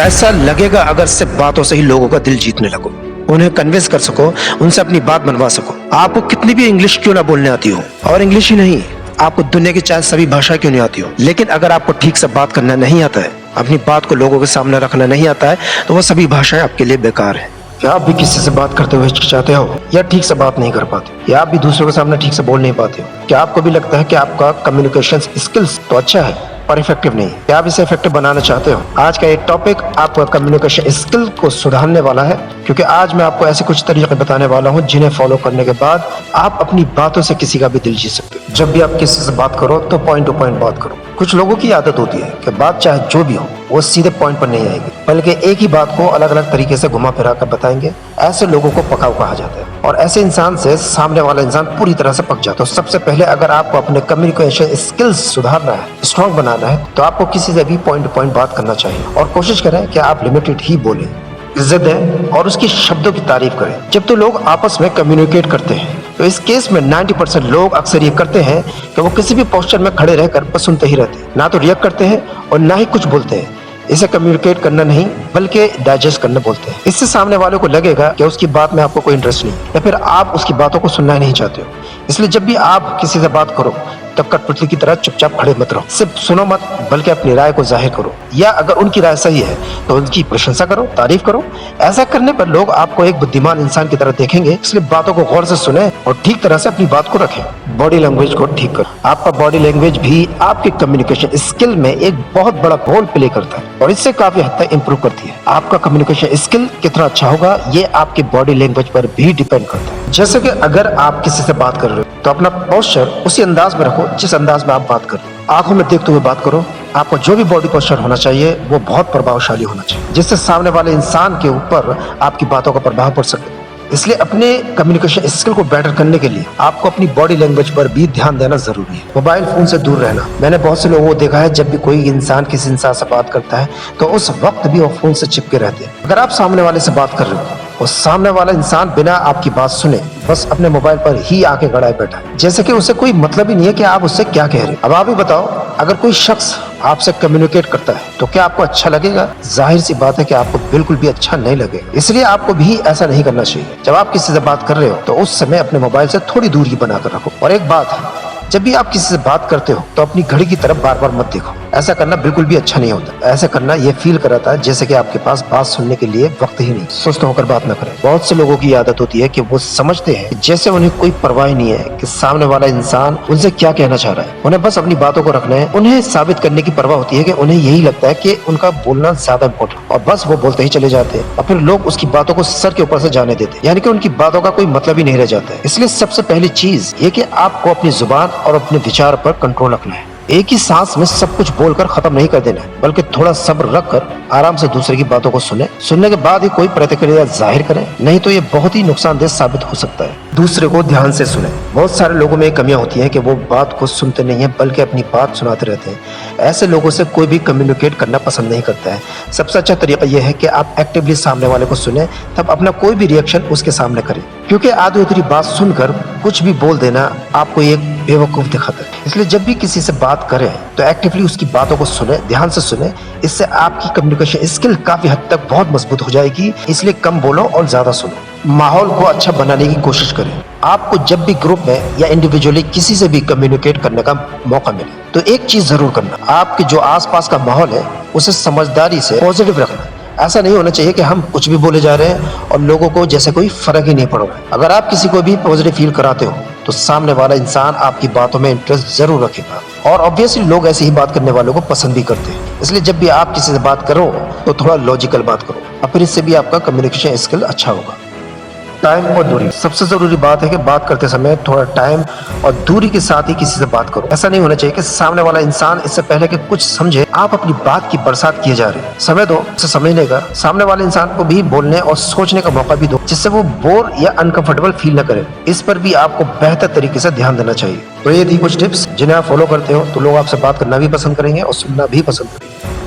कैसा लगेगा अगर सिर्फ बातों से ही लोगों का दिल जीतने लगो, उन्हें कन्विंस कर सको, उनसे अपनी बात मनवा सको। आपको कितनी भी इंग्लिश क्यों ना बोलने आती हो, और इंग्लिश ही नहीं, आपको दुनिया की चाहे सभी भाषा क्यों नहीं आती हो, लेकिन अगर आपको ठीक से बात करना नहीं आता है, अपनी बात को लोगों के सामने रखना नहीं आता है, तो वो सभी भाषाएं आपके लिए बेकार है। क्या आप भी किसी से बात करते हुए हिचकिचाते हो, या ठीक से बात नहीं कर पाते, या आप भी दूसरों के सामने ठीक से बोल नहीं पाते हो? क्या आपको भी लगता है कि आपका कम्युनिकेशन स्किल्स तो अच्छा है पर इफेक्टिव नहीं? क्या आप इसे इफेक्टिव बनाना चाहते हो? आज का ये टॉपिक आपका कम्युनिकेशन स्किल को सुधारने वाला है, क्योंकि आज मैं आपको ऐसे कुछ तरीके बताने वाला हूं जिन्हें फॉलो करने के बाद आप अपनी बातों से किसी का भी दिल जीत सकते हो। जब भी आप किसी से बात करो तो पॉइंट टू पॉइंट बात करो। कुछ लोगों की आदत होती है कि बात चाहे जो भी हो वो सीधे पॉइंट पर नहीं आएगी, बल्कि एक ही बात को अलग अलग तरीके से घुमा फिरा कर बताएंगे। ऐसे लोगों को पकाऊ कहा जाता है, और ऐसे इंसान से सामने वाला इंसान पूरी तरह से पक जाता है। तो सबसे पहले अगर आपको अपने कम्युनिकेशन स्किल्स सुधारना है, स्ट्रांग बनाना है, तो आपको किसी से भी पॉइंट टू पॉइंट बात करना चाहिए, और कोशिश करें कि आप लिमिटेड ही बोलें, इज्जत दें और उसकी शब्दों की तारीफ करें। जब तो लोग आपस में कम्युनिकेट करते हैं, तो इस केस में 90% लोग अक्सर ये करते हैं कि वो किसी भी पोस्चर में खड़े रहकर बस सुनते ही रहते हैं, ना तो रिएक्ट करते हैं और ना ही कुछ बोलते हैं। इसे कम्युनिकेट करना नहीं बल्कि डाइजेस्ट करना बोलते हैं। इससे सामने वाले को लगेगा कि उसकी बात में आपको कोई इंटरेस्ट नहीं, या फिर आप उसकी बातों को सुनना ही नहीं चाहते हो। इसलिए जब भी आप किसी से बात करो तब कठपुतली की तरह चुपचाप खड़े मत रहो, सिर्फ सुनो मत, बल्कि अपनी राय को जाहिर करो, या अगर उनकी राय सही है तो उनकी प्रशंसा करो, तारीफ करो। ऐसा करने पर लोग आपको एक बुद्धिमान इंसान की तरह देखेंगे। इसलिए बातों को गौर से सुने और ठीक तरह से अपनी बात को रखें। बॉडी लैंग्वेज को ठीक करो। आपका बॉडी लैंग्वेज भी आपके कम्युनिकेशन स्किल में एक बहुत बड़ा रोल प्ले करता है, और इससे काफी हद तक इंप्रूव करती है। आपका कम्युनिकेशन स्किल कितना अच्छा होगा ये आपके बॉडी लैंग्वेज पर भी डिपेंड करता है। जैसे कि अगर आप किसी से बात कर रहे हो तो अपना पोस्चर उसी अंदाज में रखो जिस अंदाज में आप बात कर रहे हो। आंखों में देखते हुए बात करो। आपको जो भी बॉडी पोस्चर होना चाहिए वो बहुत प्रभावशाली होना चाहिए, जिससे सामने वाले इंसान के ऊपर आपकी बातों का प्रभाव पड़ सके। इसलिए अपने कम्युनिकेशन स्किल को बेटर करने के लिए आपको अपनी बॉडी लैंग्वेज पर भी ध्यान देना जरूरी है। मोबाइल फोन से दूर रहना। मैंने बहुत से लोगों को देखा है, जब भी कोई इंसान किसी इंसान से बात करता है तो उस वक्त भी वो फोन से चिपके रहते हैं। अगर आप सामने वाले से बात कर रहे हो और सामने वाला इंसान बिना आपकी बात सुने बस अपने मोबाइल पर ही आके गड़ाए बैठा है, जैसे कि उसे कोई मतलब ही नहीं है कि आप उससे क्या कह रहे हो। अब आप ही बताओ, अगर कोई शख्स आपसे कम्युनिकेट करता है तो क्या आपको अच्छा लगेगा? जाहिर सी बात है कि आपको बिल्कुल भी अच्छा नहीं लगेगा। इसलिए आपको भी ऐसा नहीं करना चाहिए। जब आप किसी से बात कर रहे हो तो उस समय अपने मोबाइल से थोड़ी दूरी बनाकर रखो। और एक बात है, जब भी आप किसी से बात करते हो तो अपनी घड़ी की तरफ बार बार मत देखो। ऐसा करना बिल्कुल भी अच्छा नहीं होता। ऐसा करना ये फील कराता है जैसे कि आपके पास बात सुनने के लिए वक्त ही नहीं। सुस्त होकर बात न करें। बहुत से लोगों की आदत होती है कि वो समझते हैं जैसे उन्हें कोई परवाह नहीं है कि सामने वाला इंसान उनसे क्या कहना चाह रहा है। उन्हें बस अपनी बातों को रखना है। उन्हें साबित करने की परवाह होती है कि उन्हें यही लगता है कि उनका बोलना ज्यादा इम्पोर्टेंट, और बस वो बोलते ही चले जाते हैं, और फिर लोग उसकी बातों को सर के ऊपर से जाने देते हैं, यानी कि उनकी बातों का कोई मतलब ही नहीं रह जाता है। इसलिए सबसे पहली चीज ये कि आपको अपनी जुबान और अपने विचार पर कंट्रोल रखना है। एक ही सांस में सब कुछ बोलकर खत्म नहीं कर देना है, बल्कि थोड़ा सब्र रखकर आराम से दूसरे की बातों को सुनने के बाद ही कोई प्रतिक्रिया जाहिर करें, नहीं तो ये बहुत ही नुकसानदेह साबित हो सकता है। दूसरे को ध्यान से सुने। बहुत सारे लोगों में कमियां होती हैं कि वो बात को सुनते नहीं है बल्कि अपनी बात सुनाते रहते हैं। ऐसे लोगों से कोई भी कम्युनिकेट करना पसंद नहीं करता है। सबसे अच्छा तरीका यह है कि आप एक्टिवली सामने वाले को सुने, तब अपना कोई भी रिएक्शन उसके सामने करें, क्योंकि आधी अधूरी बात सुनकर कुछ भी बोल देना आपको एक बेवकूफ दिखाता है। इसलिए जब भी किसी से बात करें तो एक्टिवली उसकी बातों को सुने, ध्यान से सुने। इससे आपकी कम्युनिकेशन स्किल काफी हद तक बहुत मजबूत हो जाएगी। इसलिए कम बोलो और ज्यादा सुनो। माहौल को अच्छा बनाने की कोशिश करें। आपको जब भी ग्रुप में या इंडिविजुअली किसी से भी कम्युनिकेट करने का मौका मिले तो एक चीज जरूर करना, आपके जो आसपास का माहौल है उसे समझदारी से पॉजिटिव रखना। ऐसा नहीं होना चाहिए कि हम कुछ भी बोले जा रहे हैं और लोगों को जैसे कोई फर्क ही नहीं पड़ रहा है। अगर आप किसी को भी पॉजिटिव फील कराते हो तो सामने वाला इंसान आपकी बातों में इंटरेस्ट जरूर रखेगा, और ऑब्वियसली लोग ऐसी ही बात करने वालों को पसंद भी करते हैं। इसलिए जब भी आप किसी से बात करो तो थोड़ा लॉजिकल बात करो, और फिर इससे भी आपका कम्युनिकेशन स्किल अच्छा होगा। टाइम और दूरी। सबसे जरूरी बात है कि बात करते समय थोड़ा टाइम और दूरी के साथ ही किसी से बात करो। ऐसा नहीं होना चाहिए कि सामने वाला इंसान इससे पहले कि कुछ समझे आप अपनी बात की बरसात किए जा रहे हैं। समय दो उसे समझने का। सामने वाले इंसान को भी बोलने और सोचने का मौका भी दो, जिससे वो बोर या अनकंफर्टेबल फील न करे। इस पर भी आपको बेहतर तरीके से ध्यान देना चाहिए। तो ये थी कुछ टिप्स जिन्हें आप फॉलो करते हो तो लोग आपसे बात करना भी पसंद करेंगे और सुनना भी पसंद करेंगे।